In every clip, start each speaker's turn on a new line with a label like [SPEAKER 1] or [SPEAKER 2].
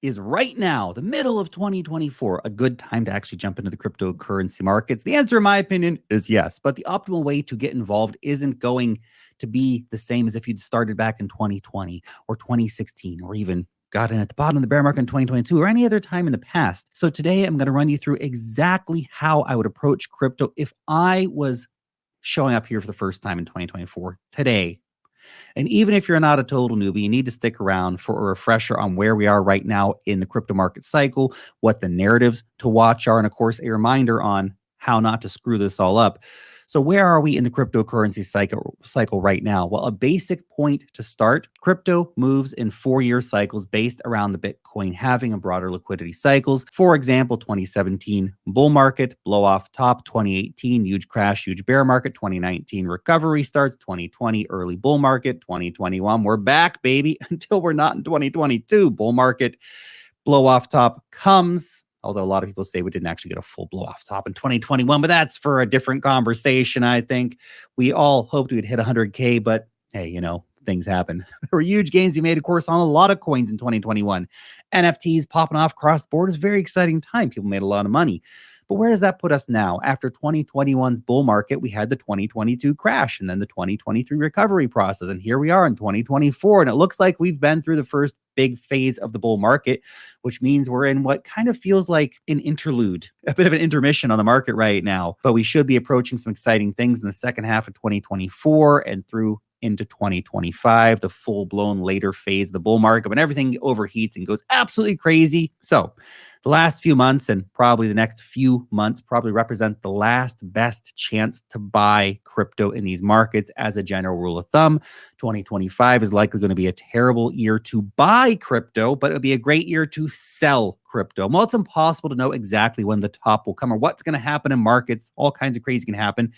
[SPEAKER 1] is right now, the middle of 2024, a good time to actually jump into the cryptocurrency markets? The answer, in my opinion, is yes. But the optimal way to get involved isn't going to be the same as if you'd started back in 2020 or 2016 or even got in at the bottom of the bear market in 2022 or any other time in the past. So today I'm going to run you through exactly how I would approach crypto if I was showing up here for the first time in 2024 today. And even if you're not a total newbie, you need to stick around for a refresher on where we are right now in the crypto market cycle, what the narratives to watch are, and of course, a reminder on how not to screw this all up. So where are we in the cryptocurrency cycle right now? Well, a basic point to start, crypto moves in 4-year cycles based around the Bitcoin halving and broader liquidity cycles. For example, 2017 bull market, blow off top, 2018 huge crash, huge bear market, 2019 recovery starts, 2020 early bull market, 2021 we're back, baby, until we're not in 2022 bull market, blow off top comes. Although a lot of people say we didn't actually get a full blow off top in 2021, but that's for a different conversation. I think we all hoped we'd hit 100K, but hey, you know, things happen. There were huge gains you made, of course, on a lot of coins in 2021. NFTs popping off cross borders, very exciting time. People made a lot of money. But where does that put us now? After 2021's bull market, we had the 2022 crash and then the 2023 recovery process. And here we are in 2024. And it looks like we've been through the first big phase of the bull market, which means we're in what kind of feels like an interlude, a bit of an intermission on the market right now. But we should be approaching some exciting things in the second half of 2024 and through into 2025, the full-blown later phase of the bull market, when everything overheats and goes absolutely crazy. So the last few months and probably the next few months probably represent the last best chance to buy crypto in these markets. As a general rule of thumb, 2025 is likely going to be a terrible year to buy crypto, but it'll be a great year to sell crypto. Well, it's impossible to know exactly when the top will come or what's going to happen in markets. All kinds of crazy can happen.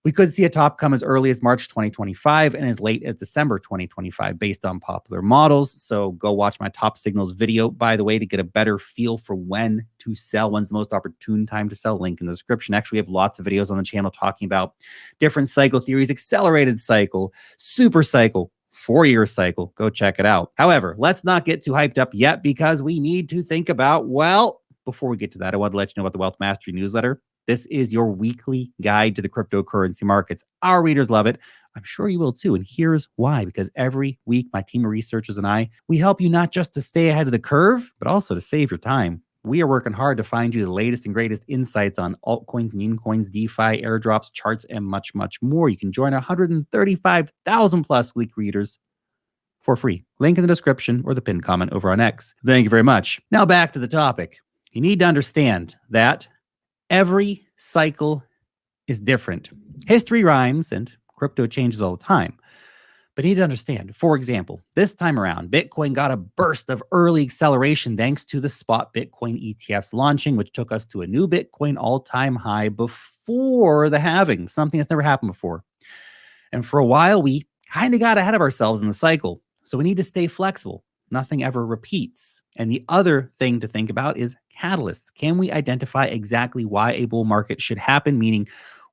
[SPEAKER 1] We could see a top come as early as March 2025 and as late as December 2025 based on popular models. So go watch my top signals video, by the way, to get a better feel for when to sell, when's the most opportune time to sell. Link in the description. Actually, we have lots of videos on the channel talking about different cycle theories, accelerated cycle, super cycle, 4-year cycle. Go check it out. However, let's not get too hyped up yet because we need to think about, well, before we get to that, I want to let you know about the Wealth Mastery newsletter. This is your weekly guide to the cryptocurrency markets. Our readers love it. I'm sure you will too. And here's why. Because every week, my team of researchers and I, we help you not just to stay ahead of the curve, but also to save your time. We are working hard to find you the latest and greatest insights on altcoins, meme coins, DeFi, airdrops, charts, and much, much more. You can join our 135,000 plus week readers for free. Link in the description or the pinned comment over on X. Thank you very much. Now back to the topic. You need to understand that every cycle is different. History rhymes and crypto changes all the time. But you need to understand, for example, this time around, Bitcoin got a burst of early acceleration thanks to the spot Bitcoin ETFs launching, which took us to a new Bitcoin all-time high before the halving, something that's never happened before. And for a while, we kind of got ahead of ourselves in the cycle. So we need to stay flexible. Nothing ever repeats. And the other thing to think about is catalysts. Can we identify exactly why a bull market should happen? Meaning,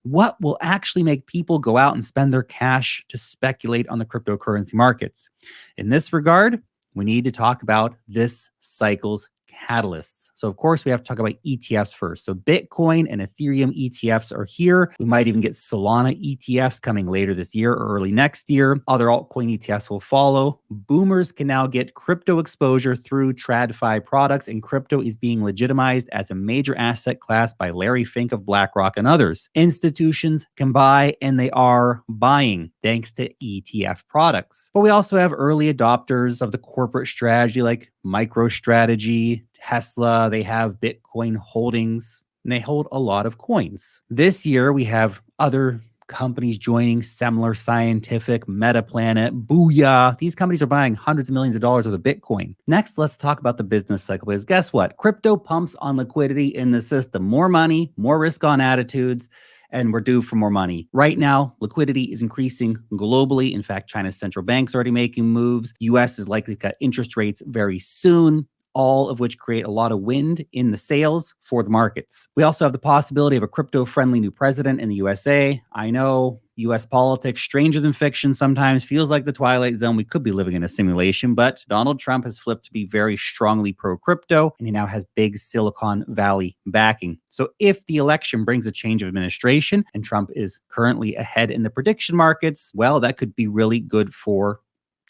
[SPEAKER 1] what will actually make people go out and spend their cash to speculate on the cryptocurrency markets? In this regard, we need to talk about this cycle's catalysts. So of course we have to talk about ETFs first. So Bitcoin and Ethereum ETFs are here. We might even get Solana ETFs coming later this year or early next year. Other altcoin ETFs will follow. Boomers can now get crypto exposure through TradFi products, and crypto is being legitimized as a major asset class by Larry Fink of BlackRock and others. Institutions can buy, and they are buying thanks to ETF products. But we also have early adopters of the corporate strategy like MicroStrategy, Tesla. They have Bitcoin holdings, and they hold a lot of coins. This year, we have other companies joining: Semler Scientific, Metaplanet, Booyah. These companies are buying hundreds of millions of dollars worth of Bitcoin. Next, let's talk about the business cycle, because guess what? Crypto pumps on liquidity in the system. More money, more risk-on attitudes, and we're due for more money. Right now, liquidity is increasing globally. In fact, China's central bank's already making moves. US is likely to cut interest rates very soon, all of which create a lot of wind in the sails for the markets. We also have the possibility of a crypto-friendly new president in the USA. I know US politics, stranger than fiction sometimes, feels like the Twilight Zone. We could be living in a simulation, but Donald Trump has flipped to be very strongly pro-crypto, and he now has big Silicon Valley backing. So if the election brings a change of administration and Trump is currently ahead in the prediction markets, well, that could be really good for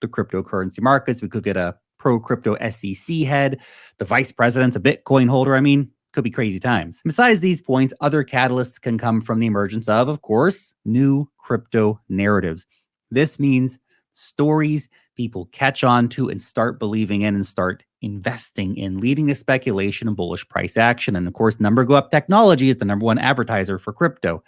[SPEAKER 1] the cryptocurrency markets. We could get a pro-crypto SEC head. The vice president's a Bitcoin holder. I mean, could be crazy times. Besides these points, other catalysts can come from the emergence of course, new crypto narratives. This means stories people catch on to and start believing in and start investing in, leading to speculation and bullish price action. And of course, number go up technology is the number one advertiser for crypto.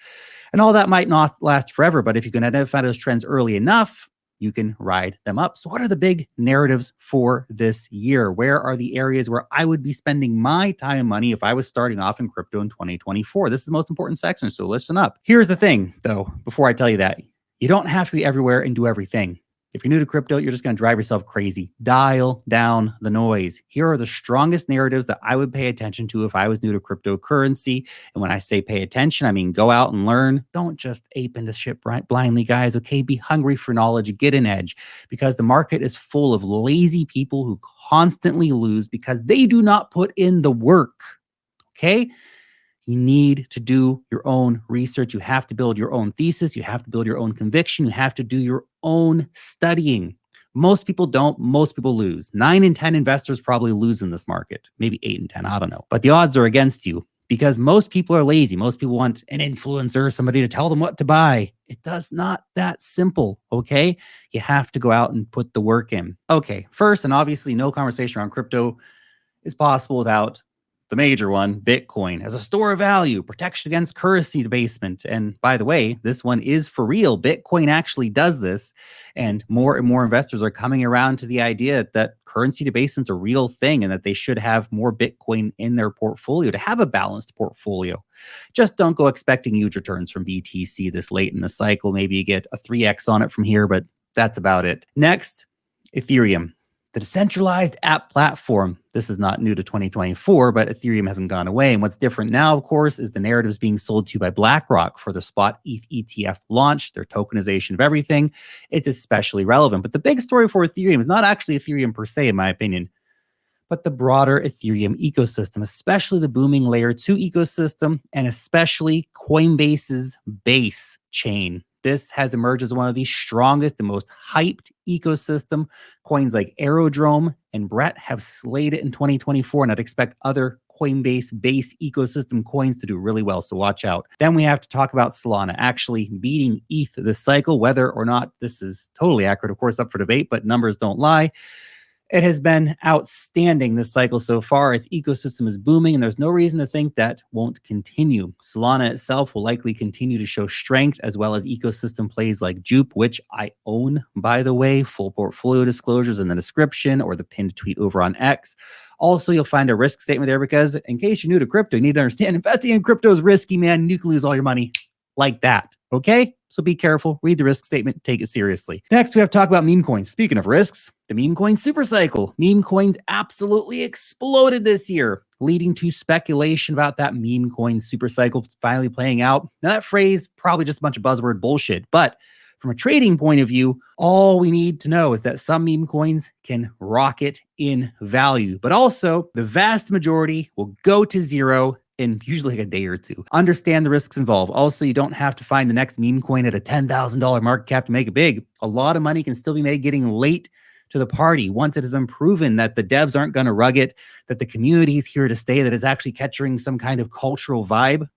[SPEAKER 1] And all that might not last forever, but if you can identify those trends early enough, you can ride them up. So what are the big narratives for this year? Where are the areas where I would be spending my time and money if I was starting off in crypto in 2024? This is the most important section, so listen up. Here's the thing, though, before I tell you that. You don't have to be everywhere and do everything. If you're new to crypto, you're just going to drive yourself crazy. Dial down the noise. Here are the strongest narratives that I would pay attention to if I was new to cryptocurrency. And when I say pay attention, I mean go out and learn. Don't just ape into shit blindly, guys. Okay, be hungry for knowledge. Get an edge, because the market is full of lazy people who constantly lose because they do not put in the work. Okay? You need to do your own research. You have to build your own thesis. You have to build your own conviction. You have to do your own studying. Most people don't. Most people lose. 9 in 10 investors probably lose in this market. Maybe 8 in 10. I don't know. But the odds are against you because most people are lazy. Most people want an influencer, somebody to tell them what to buy. It does not that simple, okay? You have to go out and put the work in. Okay, first, and obviously no conversation around crypto is possible without the major one, Bitcoin, as a store of value, protection against currency debasement. And by the way, this one is for real. Bitcoin actually does this. And more investors are coming around to the idea that currency debasement's a real thing and that they should have more Bitcoin in their portfolio to have a balanced portfolio. Just don't go expecting huge returns from BTC this late in the cycle. Maybe you get a 3x on it from here, but that's about it. Next, Ethereum. The decentralized app platform. This is not new to 2024, but Ethereum hasn't gone away. And what's different now, of course, is the narratives being sold to you by BlackRock for the spot ETH ETF launch, their tokenization of everything. It's especially relevant. But the big story for Ethereum is not actually Ethereum per se, in my opinion, but the broader Ethereum ecosystem, especially the booming layer 2 ecosystem, and especially Coinbase's base chain. This has emerged as one of the strongest and most hyped ecosystem. Coins like Aerodrome and Brett have slayed it in 2024, and I'd expect other Coinbase base ecosystem coins to do really well, so watch out. Then we have to talk about Solana actually beating ETH this cycle. Whether or not this is totally accurate, of course, up for debate, but numbers don't lie. It has been outstanding this cycle so far. Its ecosystem is booming, and there's no reason to think that won't continue. Solana itself will likely continue to show strength, as well as ecosystem plays like Jupe, which I own, by the way. Full portfolio disclosures in the description or the pinned tweet over on X. Also, you'll find a risk statement there because in case you're new to crypto, you need to understand investing in crypto is risky, man. You can lose all your money like that. Okay? So be careful, read the risk statement, take it seriously. Next, we have to talk about meme coins. Speaking of risks, the meme coin super cycle. Meme coins absolutely exploded this year, leading to speculation about that meme coin super cycle finally playing out. Now that phrase, probably just a bunch of buzzword bullshit, but from a trading point of view, all we need to know is that some meme coins can rocket in value, but also the vast majority will go to zero in usually like a day or two. Understand the risks involved. Also, you don't have to find the next meme coin at a $10,000 market cap to make it big. A lot of money can still be made getting late to the party once it has been proven that the devs aren't going to rug it, that the community is here to stay, that it's actually capturing some kind of cultural vibe.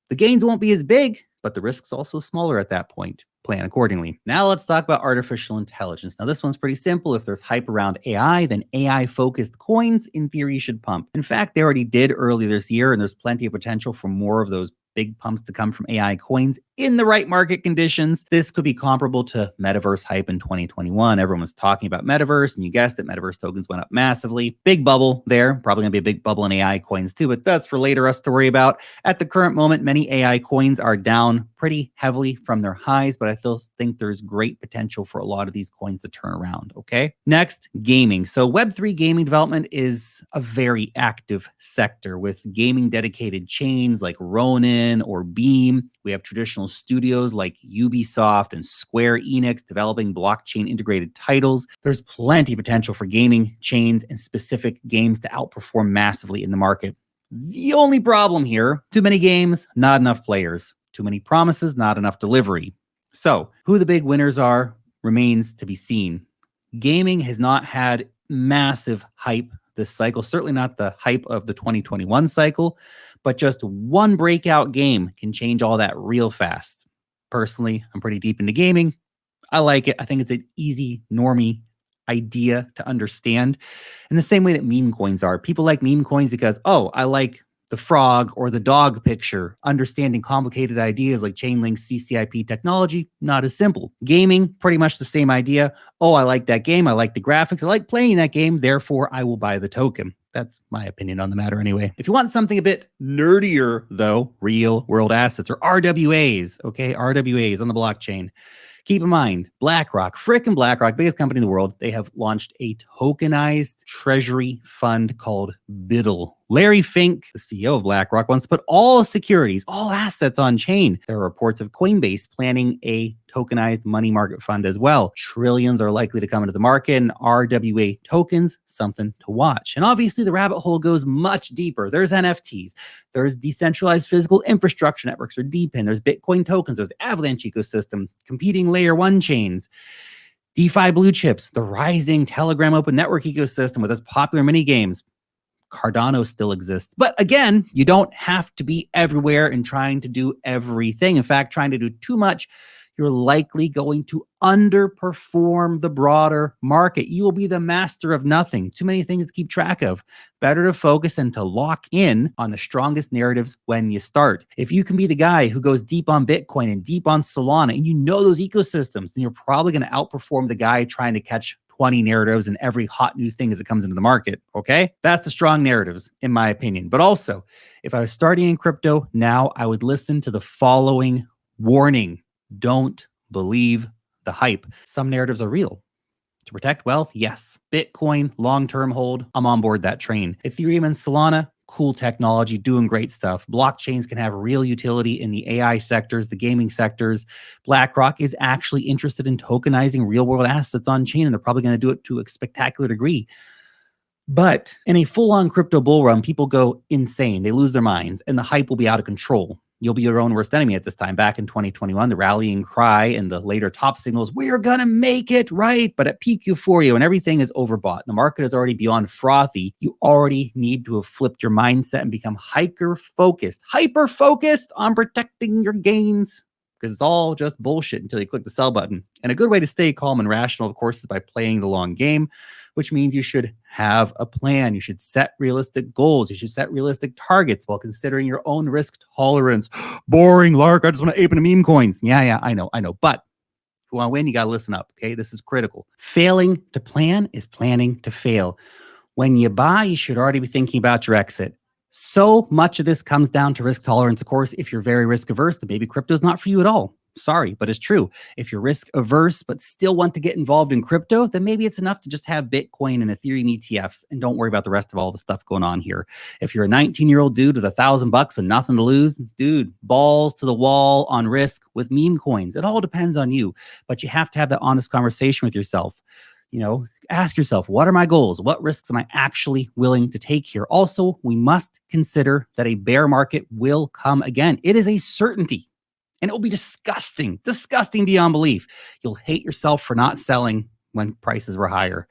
[SPEAKER 1] The gains won't be as big, but the risks also smaller at that point. Plan accordingly. Now let's talk about artificial intelligence. Now this one's pretty simple. If there's hype around AI, then AI-focused coins in theory should pump. In fact, they already did early this year, and there's plenty of potential for more of those big pumps to come from AI coins in the right market conditions. This could be comparable to metaverse hype in 2021. Everyone was talking about metaverse, and you guessed it, metaverse tokens went up massively. Big bubble there. Probably gonna be a big bubble in AI coins too, but that's for later us to worry about. At the current moment, many AI coins are down pretty heavily from their highs, but I still think there's great potential for a lot of these coins to turn around, okay? Next, gaming. So Web3 gaming development is a very active sector with gaming dedicated chains like Ronin Oblivion or Beam. We have traditional studios like Ubisoft and Square Enix developing blockchain integrated titles. There's plenty of potential for gaming chains and specific games to outperform massively in the market. The only problem here, too many games, not enough players. Too many promises, not enough delivery. So, who the big winners are remains to be seen. Gaming has not had massive hype this cycle, certainly not the hype of the 2021 cycle, but just one breakout game can change all that real fast. Personally, I'm pretty deep into gaming. I like it. I think it's an easy, normie idea to understand. In the same way that meme coins are. People like meme coins because, oh, I like the frog or the dog picture. Understanding complicated ideas like chain link CCIP technology, not as simple. Gaming, pretty much the same idea. Oh, I like that game. I like the graphics. I like playing that game. Therefore, I will buy the token. That's my opinion on the matter anyway. If you want something a bit nerdier, though, real world assets or RWAs, okay, RWAs on the blockchain. Keep in mind, frickin' BlackRock, biggest company in the world, they have launched a tokenized treasury fund called BIDL. Larry Fink, the CEO of BlackRock, wants to put all securities, all assets on chain. There are reports of Coinbase planning a tokenized money market fund as well. Trillions are likely to come into the market, and RWA tokens, something to watch. And obviously, the rabbit hole goes much deeper. There's NFTs, there's decentralized physical infrastructure networks or DePIN, there's Bitcoin tokens, there's the Avalanche ecosystem, competing layer one chains, DeFi blue chips, the rising Telegram open network ecosystem with its popular mini games. Cardano still exists. But again, you don't have to be everywhere and trying to do everything. In fact, trying to do too much, you're likely going to underperform the broader market. You will be the master of nothing. Too many things to keep track of. Better to focus and to lock in on the strongest narratives when you start. If you can be the guy who goes deep on Bitcoin and deep on Solana, and you know those ecosystems, then you're probably going to outperform the guy trying to catch 20 narratives and every hot new thing as it comes into the market, okay? That's the strong narratives, in my opinion. But also, if I was starting in crypto now, I would listen to the following warning. Don't believe the hype. Some narratives are real. To protect wealth, yes. Bitcoin, long-term hold, I'm on board that train. Ethereum and Solana, cool technology, doing great stuff. Blockchains can have real utility in the AI sectors, the gaming sectors. BlackRock is actually interested in tokenizing real-world assets on chain, and they're probably going to do it to a spectacular degree. But in a full-on crypto bull run, people go insane. They lose their minds, and the hype will be out of control. You'll be your own worst enemy at this time. Back in 2021, the rallying cry and the later top signals, we're going to make it, right? But at peak euphoria, when everything is overbought, the market is already beyond frothy, you already need to have flipped your mindset and become hyper-focused on protecting your gains, because it's all just bullshit until you click the sell button. And a good way to stay calm and rational, of course, is by playing the long game, which means you should have a plan. You should set realistic goals. You should set realistic targets while considering your own risk tolerance. Boring, Lark. I just want to ape into meme coins. Yeah, I know. But if you want to win, you got to listen up, okay? This is critical. Failing to plan is planning to fail. When you buy, you should already be thinking about your exit. So much of this comes down to risk tolerance. Of course, if you're very risk averse, then maybe crypto is not for you at all. Sorry, but it's true. If you're risk averse, but still want to get involved in crypto, then maybe it's enough to just have Bitcoin and Ethereum ETFs and don't worry about the rest of all the stuff going on here. If you're a 19-year-old dude with $1,000 and nothing to lose, dude, balls to the wall on risk with meme coins. It all depends on you, but you have to have that honest conversation with yourself. You know, ask yourself, what are my goals? What risks am I actually willing to take here? Also, we must consider that a bear market will come again. It is a certainty. And it will be disgusting beyond belief. You'll hate yourself for not selling when prices were higher.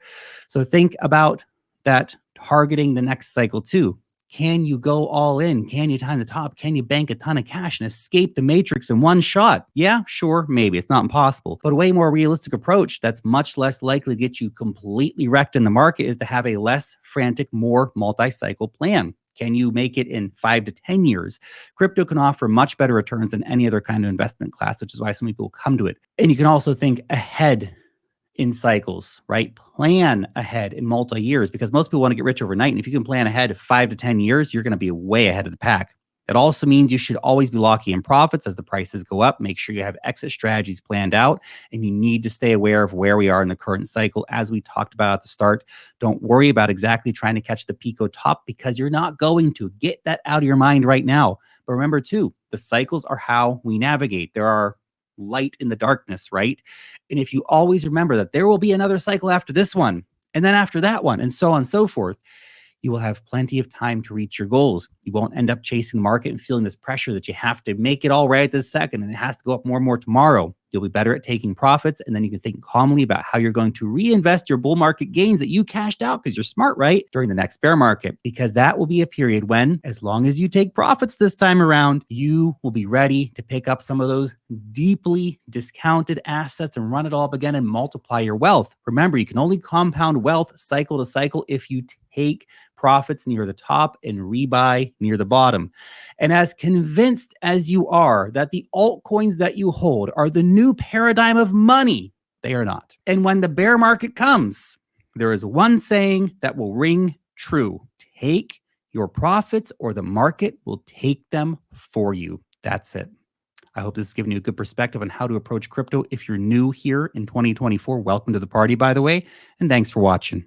[SPEAKER 1] So think about that targeting the next cycle too. Can you go all in? Can you time the top? Can you bank a ton of cash and escape the matrix in one shot? Yeah, sure, maybe. It's not impossible. But a way more realistic approach that's much less likely to get you completely wrecked in the market is to have a less frantic, more multi-cycle plan. Can you make it in 5 to 10 years? Crypto can offer much better returns than any other kind of investment class, which is why so many people come to it. And you can also think ahead in cycles, right? Plan ahead in multi-years, because most people want to get rich overnight. And if you can plan ahead 5 to 10 years, you're going to be way ahead of the pack. It also means you should always be locking in profits as the prices go up. Make sure you have exit strategies planned out, and you need to stay aware of where we are in the current cycle. As we talked about at the start, don't worry about exactly trying to catch the Pico top because you're not going to. Get that out of your mind right now. But remember too, the cycles are how we navigate. There are light in the darkness, right? And if you always remember that there will be another cycle after this one, and then after that one, and so on and so forth, you will have plenty of time to reach your goals. You won't end up chasing the market and feeling this pressure that you have to make it all right this second and it has to go up more and more tomorrow. You'll be better at taking profits, and then you can think calmly about how you're going to reinvest your bull market gains that you cashed out because you're smart, right? During the next bear market, because that will be a period when, as long as you take profits this time around, you will be ready to pick up some of those deeply discounted assets and run it all up again and multiply your wealth. Remember, you can only compound wealth cycle to cycle if you take profits near the top and rebuy near the bottom. And as convinced as you are that the altcoins that you hold are the new paradigm of money, they are not. And when the bear market comes, there is one saying that will ring true: take your profits or the market will take them for you. That's it. I hope this has given you a good perspective on how to approach crypto. If you're new here in 2024, welcome to the party, by the way, and thanks for watching.